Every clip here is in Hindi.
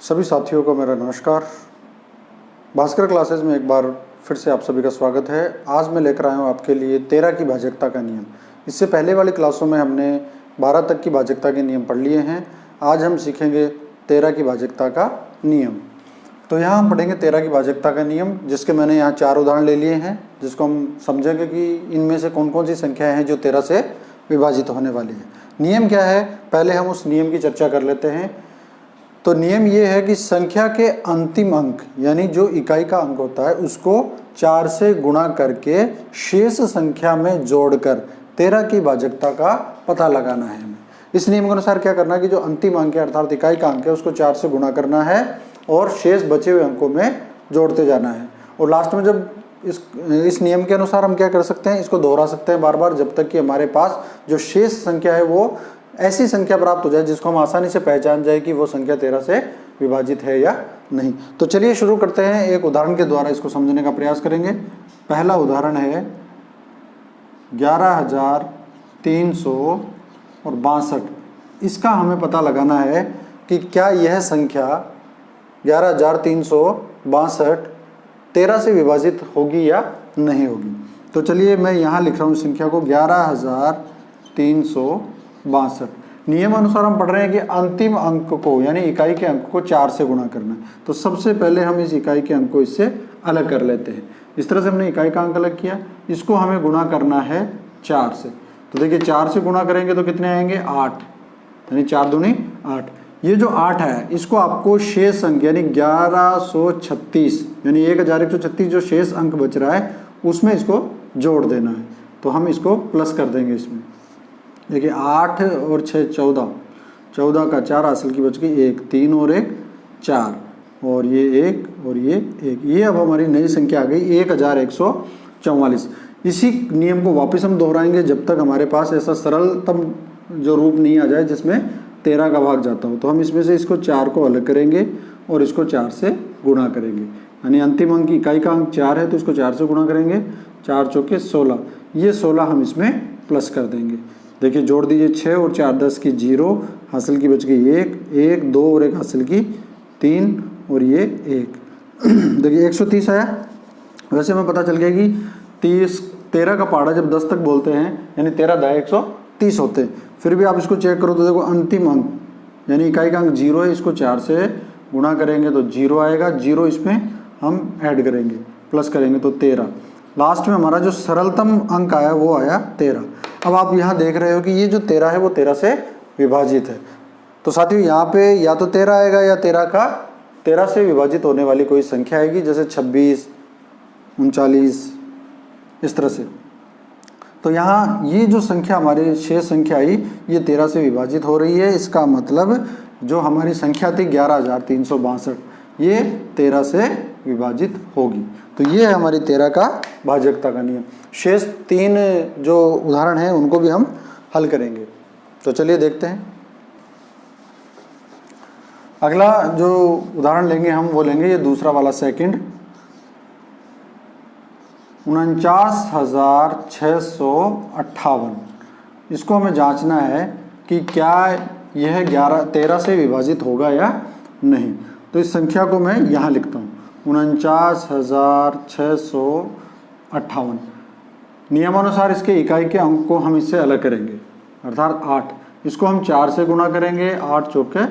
सभी साथियों को मेरा नमस्कार। भास्कर क्लासेस में एक बार फिर से आप सभी का स्वागत है। आज मैं लेकर आया हूँ आपके लिए 13 की भाजकता का नियम। इससे पहले वाली क्लासों में हमने 12 तक की भाजकता के नियम पढ़ लिए हैं। आज हम सीखेंगे 13 की भाजकता का नियम। तो यहाँ हम पढ़ेंगे 13 की भाजकता का नियम, जिसके मैंने यहाँ 4 उदाहरण ले लिए हैं, जिसको हम समझेंगे कि इनमें से कौन कौन सी संख्याएँ हैं जो 13 से विभाजित होने वाली है। नियम क्या है, पहले हम उस नियम की चर्चा कर लेते हैं। तो नियम ये है कि संख्या के अंतिम अंक यानी जो इकाई का अंक होता है उसको 4 से गुणा करके शेष संख्या में जोड़कर 13 की भाजकता का पता लगाना है हमें। इस नियम के अनुसार क्या करना है कि जो अंतिम अंक है अर्थात इकाई का अंक है उसको 4 से गुणा करना है और शेष बचे हुए अंकों में जोड़ते जाना है। और लास्ट में जब इस नियम के अनुसार हम क्या कर सकते हैं, इसको दोहरा सकते हैं बार बार जब तक कि हमारे पास जो शेष संख्या है वो ऐसी संख्या प्राप्त हो जाए जिसको हम आसानी से पहचान जाए कि वो संख्या 13 से विभाजित है या नहीं। तो चलिए शुरू करते हैं, एक उदाहरण के द्वारा इसको समझने का प्रयास करेंगे। पहला उदाहरण है 11,362। इसका हमें पता लगाना है कि क्या यह संख्या 11,362 13 से विभाजित होगी या नहीं होगी। तो चलिए मैं यहाँ लिख रहा हूँ संख्या को 11,362। नियम अनुसार हम पढ़ रहे हैं कि अंतिम अंक को यानी इकाई के अंक को 4 से गुणा करना है। तो सबसे पहले हम इस इकाई के अंक को इससे अलग कर लेते हैं। इस तरह से हमने इकाई का अंक अलग किया, इसको हमें गुणा करना है 4 से। तो देखिए 4 से गुणा करेंगे तो कितने आएंगे, 8, यानी 4 दूनी 8। ये जो 8 है इसको आपको शेष अंक यानी 1136 यानी 1136 जो शेष अंक बच रहा है उसमें इसको जोड़ देना है। तो हम इसको प्लस कर देंगे इसमें। देखिए 8 और 6 14, 14 का 4 हासिल की बच गई 1, 3 और 1 4 और ये 1 और ये 1। ये अब हमारी नई संख्या आ गई 1144। इसी नियम को वापस हम दोहराएंगे जब तक हमारे पास ऐसा सरलतम जो रूप नहीं आ जाए जिसमें 13 का भाग जाता हो। तो हम इसमें से इसको 4 को अलग करेंगे और इसको 4 से गुणा करेंगे। यानी अंतिम अंक इकाई का अंक 4 है तो इसको 4 से गुणा करेंगे, 4 चौके 16। ये 16 हम इसमें प्लस कर देंगे। देखिए जोड़ दीजिए 6 और 4 10 की 0 हासिल की बच गई 1, 1 2 और 1 हासिल की 3 और ये 1। देखिए 130 आया। वैसे हमें पता चल गया कि 13 का पहाड़ा जब 10 तक बोलते हैं यानी 13 दाएं 130 होते हैं। फिर भी आप इसको चेक करो तो देखो अंतिम अंक यानी इकाई का अंक 0 है, इसको 4 से गुणा करेंगे तो 0 आएगा। 0 इसमें हम ऐड करेंगे, प्लस करेंगे तो 13। लास्ट में हमारा जो सरलतम अंक आया वो आया 13। अब आप यहाँ देख रहे हो कि ये जो 13 है वो 13 से विभाजित है। तो साथियों यहाँ पे या तो 13 आएगा या 13 से विभाजित होने वाली कोई संख्या आएगी, जैसे 26, 39 इस तरह से। तो यहाँ ये जो संख्या हमारी शेष संख्या आई ये 13 से विभाजित हो रही है। इसका मतलब जो हमारी संख्या थी 11,362 ये 13 से विभाजित होगी। तो ये है हमारी 13 का भाजकता का नियम। शेष 3 जो उदाहरण हैं उनको भी हम हल करेंगे। तो चलिए देखते हैं। अगला जो उदाहरण लेंगे हम वो लेंगे ये दूसरा वाला सेकंड, 49,658। इसको हमें जांचना है कि क्या यह 13 से विभाजित होगा या नहीं। तो इस संख्या को मैं यहाँ लिखता हूँ 49,658। नियमानुसार इसके इकाई के अंक को हम इससे अलग करेंगे अर्थात 8। इसको हम 4 से गुणा करेंगे, 8 चौके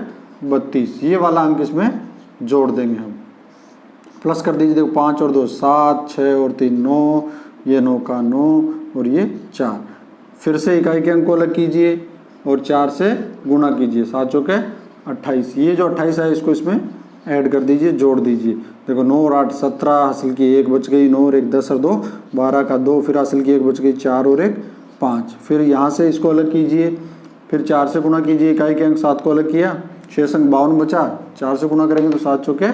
32। ये वाला अंक इसमें जोड़ देंगे हम, प्लस कर दीजिए। देखो 5 और 2 7, 6 और 3 9, ये 9 का 9 और ये 4। फिर से इकाई के अंक को अलग कीजिए और 4 से गुणा कीजिए, 7 चौके 28। ये जो 28 है इसको इसमें ऐड कर दीजिए, जोड़ दीजिए। देखो 9 और 8 17 हासिल की 1 बच गई, 9 और 1 10 और 2 12 का 2, फिर हासिल की 1 बच गई 4 और 1 5। फिर यहाँ से इसको अलग कीजिए, फिर 4 से गुणा कीजिए, इकाई के अंक 7 को अलग किया, शेष अंक 52 बचा। 4 से गुणा करेंगे तो 7 चौके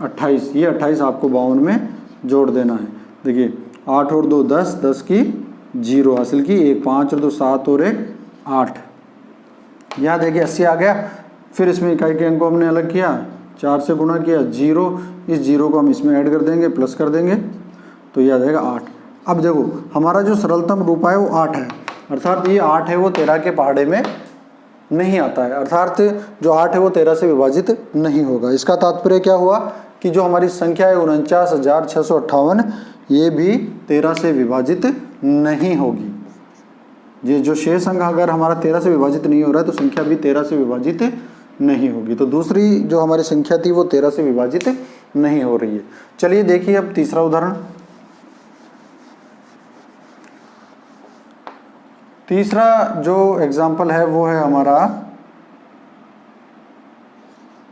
28। ये 28 आपको 52 में जोड़ देना है। देखिए 8 और 2 10, 10 की 0 हासिल की 1, 5 और 2 7 और 1 8। यहाँ देखिए 80 आ गया। फिर इसमें इकाई के अंक को हमने अलग किया, 4 से गुणा किया 0, इस 0 को हम इसमें ऐड कर देंगे, प्लस कर देंगे तो ये आ जाएगा 8। अब देखो हमारा जो सरलतम रूप है वो 8 है, अर्थात ये 8 है वो 13 के पहाड़े में नहीं आता है, अर्थात जो 8 है वो 13 से विभाजित नहीं होगा। इसका तात्पर्य क्या हुआ कि जो हमारी संख्या है 49,658 ये भी 13 से विभाजित नहीं होगी। ये जो शेष अंक अगर हमारा 13 से विभाजित नहीं हो रहा है तो संख्या भी 13 से विभाजित नहीं होगी। तो दूसरी जो हमारी संख्या थी वो 13 से विभाजित नहीं हो रही है। चलिए देखिए अब तीसरा उदाहरण। तीसरा जो एग्जाम्पल है वो है हमारा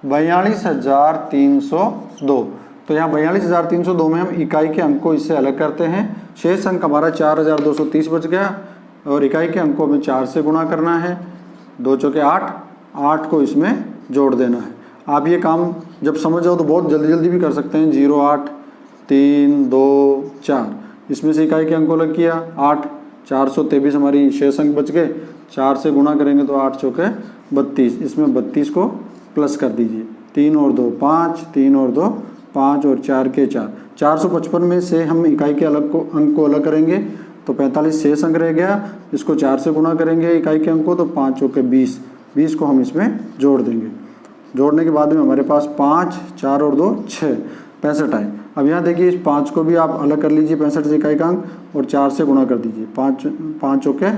42,302। तो यहाँ 42,302 में हम इकाई के अंक को इससे अलग करते हैं। शेष अंक हमारा 4,230 बच गया और इकाई के अंकों में 4 से गुणा करना है, 2 चौके 8, 8 को इसमें जोड़ देना है। आप ये काम जब समझ जाओ तो बहुत जल्दी जल्दी भी कर सकते हैं। 0 8 3 2 4 इसमें से इकाई के अंकों अलग किया 8, 423 हमारी शेष अंक बच गए। 4 से गुणा करेंगे तो 8 चौके 32, इसमें 32 को प्लस कर दीजिए। 3 और 2 5, 3 और 2 5 और 4 के 4, 455 में से हम इकाई के अंक को अलग करेंगे तो 45 शेष अंक रह गया। इसको 4 से गुणा करेंगे इकाई के अंक को तो 5 चौके 20, 20 को हम इसमें जोड़ देंगे। जोड़ने के बाद में हमारे पास 5, 4 और 2 6, 65 आए। अब यहाँ देखिए इस 5 को भी आप अलग कर लीजिए 65 से इकाई का अंक और 4 से गुणा कर दीजिए। 5 चौके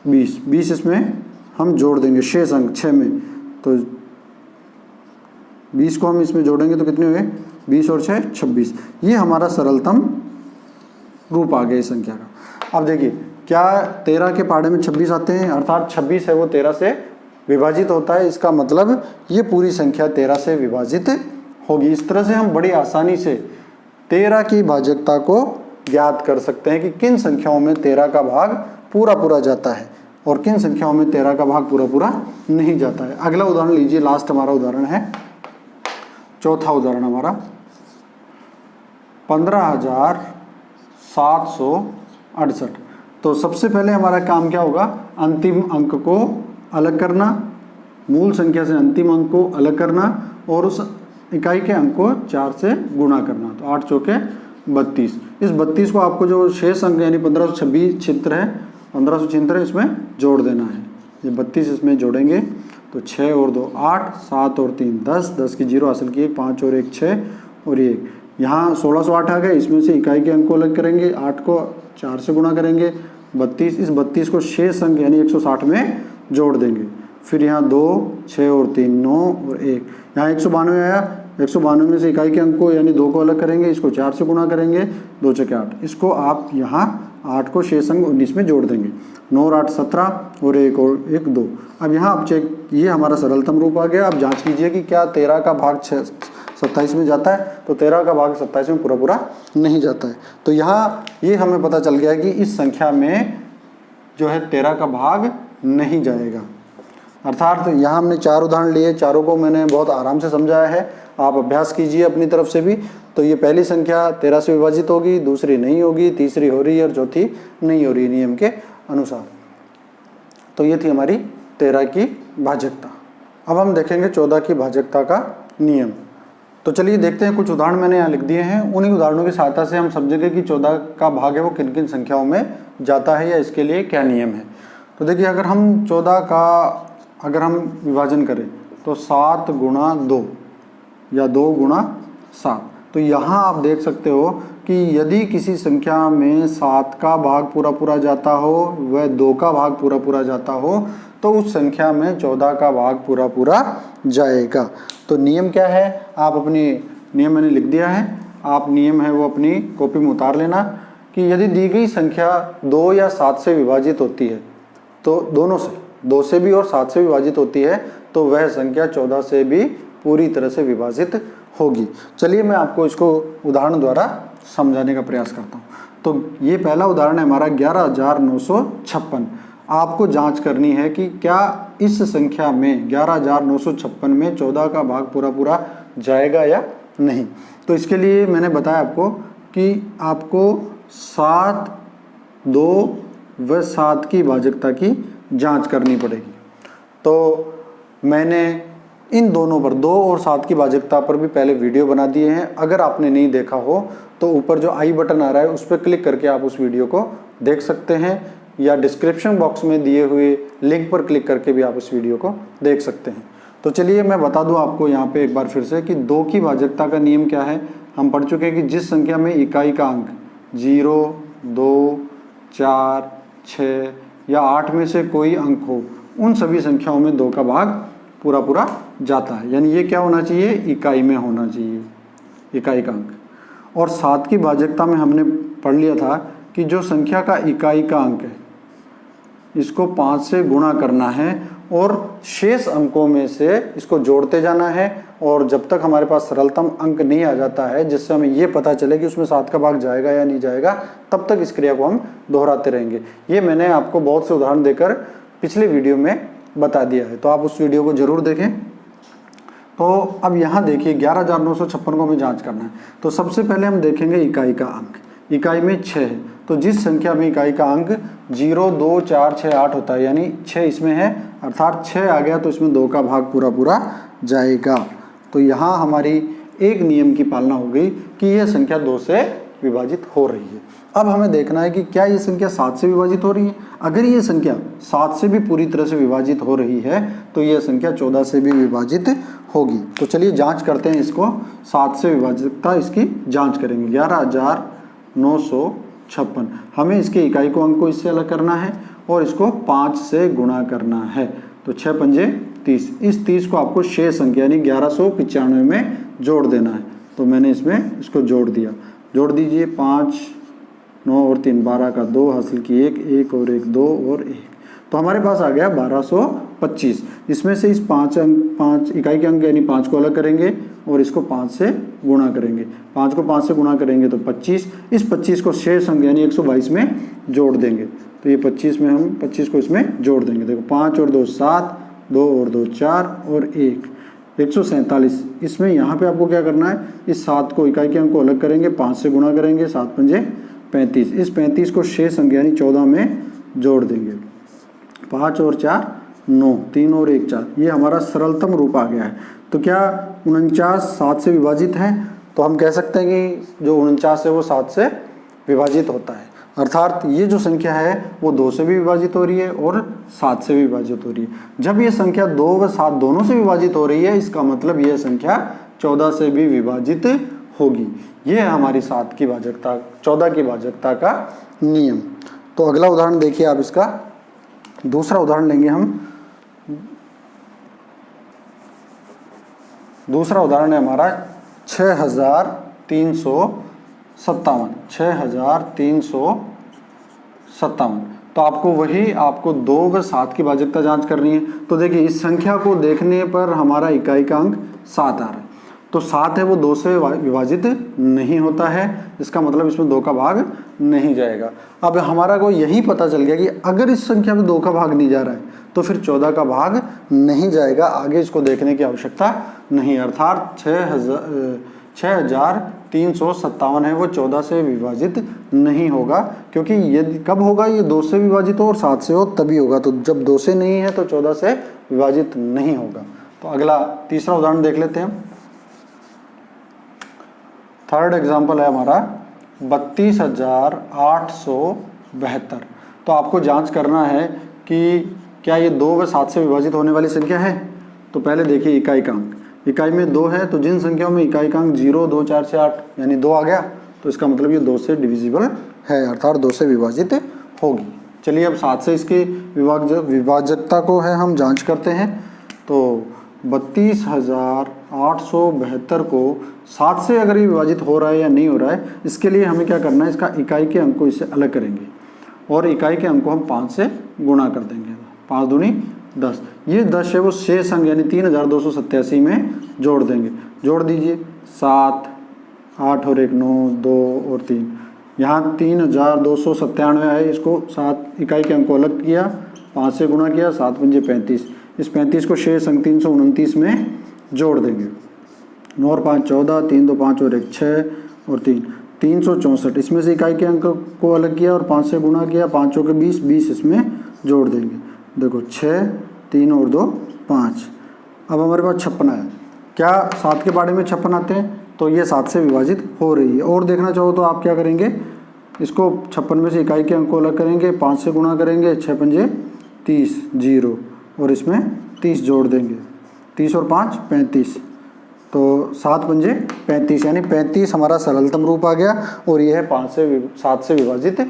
20, 20 इसमें हम जोड़ देंगे शेष अंक 6 में। तो 20 को हम इसमें जोड़ेंगे तो कितने हुए 20 और 6 26। ये हमारा सरलतम रूप आ गया इस संख्या का। अब देखिए क्या 13 के पहाड़े में 26 आते हैं, अर्थात 26 है वो 13 से विभाजित होता है। इसका मतलब ये पूरी संख्या 13 से विभाजित होगी। इस तरह से हम बड़ी आसानी से 13 की भाजकता को ज्ञात कर सकते हैं कि किन संख्याओं में 13 का भाग पूरा पूरा जाता है और किन संख्याओं में 13 का भाग पूरा पूरा नहीं जाता है। अगला उदाहरण लीजिए, लास्ट हमारा उदाहरण है, चौथा उदाहरण हमारा 15,768। तो सबसे पहले हमारा काम क्या होगा, अंतिम अंक को अलग करना, मूल संख्या से अंतिम अंक को अलग करना और उस इकाई के अंक को 4 से गुणा करना। तो 8 चौके 32, इस 32 को आपको जो शेष अंक यानी 1526 छिहत्तर है 1576 इसमें जोड़ देना है। ये 32 इसमें जोड़ेंगे तो 6 और 2 8, 7 और 3 10, 10 की 0 हासिल किए, 5 और 1 6 और 1, यहाँ 1608 आ गए। इसमें से इकाई के अंक को अलग करेंगे, 8 को 4 से गुणा करेंगे 32, इस 32 को शेष अंक यानी 160 में जोड़ देंगे। फिर यहाँ 2 6 और 3 9 और 1, यहाँ 192 आया। 192 में से इकाई के अंक को यानी 2 को अलग करेंगे, इसको 4 से गुणा करेंगे, 2 चौके 8, इसको आप यहाँ 8 को शेष अंक 19 में जोड़ देंगे। 9 और 8 17 और 1 और 1 2। अब यहाँ आप चेक, ये हमारा सरलतम रूप आ गया। आप जांच कीजिए कि क्या 13 का भाग 27 में जाता है। तो 13 का भाग 27 में पूरा पूरा नहीं जाता है। तो यहाँ ये हमें पता चल गया कि इस संख्या में जो है 13 का भाग नहीं जाएगा। अर्थात यहाँ हमने 4 उदाहरण लिए, चारों को मैंने बहुत आराम से समझाया है। आप अभ्यास कीजिए अपनी तरफ से भी। तो ये पहली संख्या 13 से विभाजित होगी, दूसरी नहीं होगी, तीसरी हो रही है और चौथी नहीं हो रही नियम के अनुसार। तो ये थी हमारी 13 की भाजकता। अब हम देखेंगे 14 की भाजकता का नियम। तो चलिए देखते हैं, कुछ उदाहरण मैंने यहाँ लिख दिए हैं। उन्हीं उदाहरणों की सहायता से हम समझेंगे कि 14 का भाग है वो किन किन संख्याओं में जाता है या इसके लिए क्या नियम है। तो देखिए अगर हम 14 का अगर हम विभाजन करें तो 7 गुणा 2 या 2 गुणा 7। तो यहाँ आप देख सकते हो कि यदि किसी संख्या में 7 का भाग पूरा पूरा जाता हो, वह 2 का भाग पूरा पूरा जाता हो, तो उस संख्या में 14 का भाग पूरा पूरा जाएगा। तो नियम क्या है, आप अपनी नियम मैंने लिख दिया है, आप नियम है वो अपनी कॉपी में उतार लेना कि यदि दी गई संख्या 2 या 7 से विभाजित होती है, तो दोनों से, 2 से भी और 7 से विभाजित होती है, तो वह संख्या 14 से भी पूरी तरह से विभाजित होगी। चलिए मैं आपको इसको उदाहरण द्वारा समझाने का प्रयास करता हूँ। तो ये पहला उदाहरण है हमारा 11,956। आपको जांच करनी है कि क्या इस संख्या में 11,956 में 14 का भाग पूरा पूरा जाएगा या नहीं। तो इसके लिए मैंने बताया आपको कि आपको 7, 2 व 7 की भाजकता की जांच करनी पड़ेगी। तो मैंने इन दोनों पर 2 और 7 की भाजकता पर भी पहले वीडियो बना दिए हैं। अगर आपने नहीं देखा हो तो ऊपर जो आई बटन आ रहा है उस पर क्लिक करके आप उस वीडियो को देख सकते हैं। या डिस्क्रिप्शन बॉक्स में दिए हुए लिंक पर क्लिक करके भी आप इस वीडियो को देख सकते हैं। तो चलिए मैं बता दूं आपको यहाँ पे एक बार फिर से कि 2 की भाजकता का नियम क्या है। हम पढ़ चुके हैं कि जिस संख्या में इकाई का अंक 0, 2, 4, 6 या 8 में से कोई अंक हो, उन सभी संख्याओं में 2 का भाग पूरा पूरा जाता है। यानी ये क्या होना चाहिए, इकाई में होना चाहिए, इकाई का अंक। और 7 की भाजकता में हमने पढ़ लिया था कि जो संख्या का इकाई का अंक है इसको 5 से गुणा करना है और शेष अंकों में से इसको जोड़ते जाना है, और जब तक हमारे पास सरलतम अंक नहीं आ जाता है जिससे हमें ये पता चले कि उसमें 7 का भाग जाएगा या नहीं जाएगा, तब तक इस क्रिया को हम दोहराते रहेंगे। ये मैंने आपको बहुत से उदाहरण देकर पिछले वीडियो में बता दिया है, तो आप उस वीडियो को जरूर देखें। तो अब यहाँ देखिए 11,956 को हमें जांच करना है। तो सबसे पहले हम देखेंगे इकाई का अंक। इकाई में 6 है, तो जिस संख्या में इकाई का अंक 0, 2, 4, 6, 8 होता है, यानी 6 इसमें है, अर्थात 6 आ गया तो इसमें 2 का भाग पूरा पूरा जाएगा। तो यहाँ हमारी एक नियम की पालना हो गई कि यह संख्या 2 से विभाजित हो रही है। अब हमें देखना है कि क्या ये संख्या 7 से विभाजित हो रही है। अगर ये संख्या 7 से भी पूरी तरह से विभाजित हो रही है तो यह संख्या 14 से भी विभाजित होगी। तो चलिए जांच करते हैं इसको, 7 से विभाजितता इसकी जांच करेंगे। 11,956, हमें इसके इकाई को अंक को इससे अलग करना है और इसको 5 से गुणा करना है। तो 6 पंजे 30, इस 30 को आपको शेष संख्या यानी 1195 में जोड़ देना है। तो मैंने इसमें इसको जोड़ दिया, जोड़ दीजिए। 5, 9 और 3, 12 का 2 हासिल की 1, 1 और 1, 2 और 1, तो हमारे पास आ गया 1225। इसमें से इस 5 इकाई के अंक यानी 5 को अलग करेंगे और इसको 5 से गुणा करेंगे। 5 को 5 से गुणा करेंगे तो 25, इस 25 को शेष अंक यानी 122 में जोड़ देंगे। तो ये 25 में हम 25 को इसमें जोड़ देंगे। देखो 5 और 2 7, 2 और 2 4 और 1 147। इसमें यहाँ पे आपको क्या करना है, इस 7 को इकाई के अंक को अलग करेंगे, 5 से गुणा करेंगे, 7 पंजे 35, इस 35 को शेष अंक यानी 14 में जोड़ देंगे। 5 और 4 9, 3 और 1 4, ये हमारा सरलतम रूप आ गया है। तो क्या 49 7 से विभाजित है? तो हम कह सकते हैं कि जो 49 है वो 7 से विभाजित होता है, अर्थात ये जो संख्या है वो 2 से भी विभाजित हो रही है और 7 से भी विभाजित हो रही है। जब ये संख्या 2 व 7 दोनों से विभाजित हो रही है, इसका मतलब यह संख्या 14 से भी विभाजित होगी। ये है हमारी 7 की भाजकता 14 की भाजकता का नियम। तो अगला उदाहरण देखिए आप, इसका दूसरा उदाहरण लेंगे हम। दूसरा उदाहरण है हमारा 6357। तो आपको 2 व 7 की भाजकता जांच करनी है। तो देखिए इस संख्या को देखने पर हमारा इकाई का अंक 7 आ रहा है, तो 7 है वो 2 से विभाजित नहीं होता है, इसका मतलब इसमें 2 का भाग नहीं जाएगा। अब हमारा को यही पता चल गया कि अगर इस संख्या में 2 का भाग नहीं जा रहा है तो फिर 14 का भाग नहीं जाएगा। आगे इसको देखने की आवश्यकता नहीं, अर्थात 6357 है वो 14 से विभाजित नहीं होगा, क्योंकि ये कब होगा, ये 2 से विभाजित हो और 7 से हो तभी होगा। तो जब 2 से नहीं है तो 14 से विभाजित नहीं होगा। तो अगला तीसरा उदाहरण देख लेते हैं। थर्ड एग्जाम्पल है हमारा 32,872। तो आपको जांच करना है कि क्या ये 2 व 7 से विभाजित होने वाली संख्या है। तो पहले देखिए इकाई का अंक, इकाई में 2 है, तो जिन संख्याओं में इकाई का अंक 0, 2, 4, 6, 8 यानी 2 आ गया, तो इसका मतलब ये 2 से डिविजिबल है, अर्थात 2 से विभाजित होगी। चलिए अब 7 से इसकी विभाजकता को है हम जांच करते हैं। तो 32,872 को 7 से अगर ये विभाजित हो रहा है या नहीं हो रहा है, इसके लिए हमें क्या करना है, इसका इकाई के अंक को इससे अलग करेंगे और इकाई के अंक को हम 5 से गुणा कर देंगे। 5 दूनी 10, ये 10 है वो शेष अंक यानी 3287 में जोड़ देंगे। जोड़ दीजिए 7, 8 और 1 9, 2 और 3, यहाँ 3297 है, इसको 7 इकाई के अंक को अलग किया, 5 से गुणा किया, 7 पंजे 35, इस 35 को शेष अंक 329 में जोड़ देंगे। 9 और 5 14, 3 2 5 और 1 6 और 3 364, इसमें से इकाई के अंक को अलग किया और 5 से गुणा किया, 5 के 20 20 इसमें जोड़ देंगे। देखो 6 3 और 2 5। अब हमारे पास 56 है। क्या 7 के बारे में 56 आते हैं? तो ये 7 से विभाजित हो रही है। और देखना चाहो तो आप क्या करेंगे, इसको 56 में से इकाई के अंक को अलग करेंगे, 5 से गुणा करेंगे, 6 पंजे 30 0 और इसमें 30 जोड़ देंगे, 30 और 5 35, तो 7 पंजे 35 यानी 35 हमारा सरलतम रूप आ गया और यह है 7 से विभाजित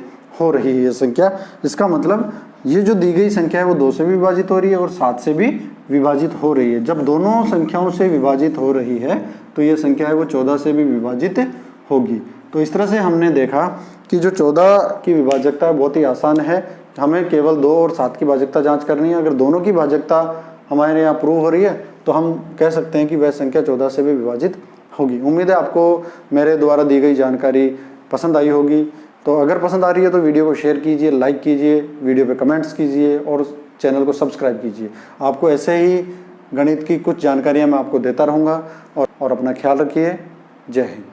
हो रही है ये संख्या। इसका मतलब ये जो दी गई संख्या है वो 2 से भी विभाजित हो रही है और 7 से भी विभाजित हो रही है। जब दोनों संख्याओं से विभाजित हो रही है तो ये संख्या है वो 14 से भी विभाजित होगी। तो इस तरह से हमने देखा कि जो 14 की विभाजकता है बहुत ही आसान है, हमें केवल 2 और 7 की भाजकता जांच करनी है। अगर दोनों की भाजकता हमारे यहाँ प्रूव हो रही है तो हम कह सकते हैं कि वह संख्या 14 से भी विभाजित होगी। उम्मीद है आपको मेरे द्वारा दी गई जानकारी पसंद आई होगी। तो अगर पसंद आ रही है तो वीडियो को शेयर कीजिए, लाइक कीजिए, वीडियो पे कमेंट्स कीजिए और चैनल को सब्सक्राइब कीजिए। आपको ऐसे ही गणित की कुछ जानकारियाँ मैं आपको देता रहूँगा और अपना ख्याल रखिए। जय हिंद।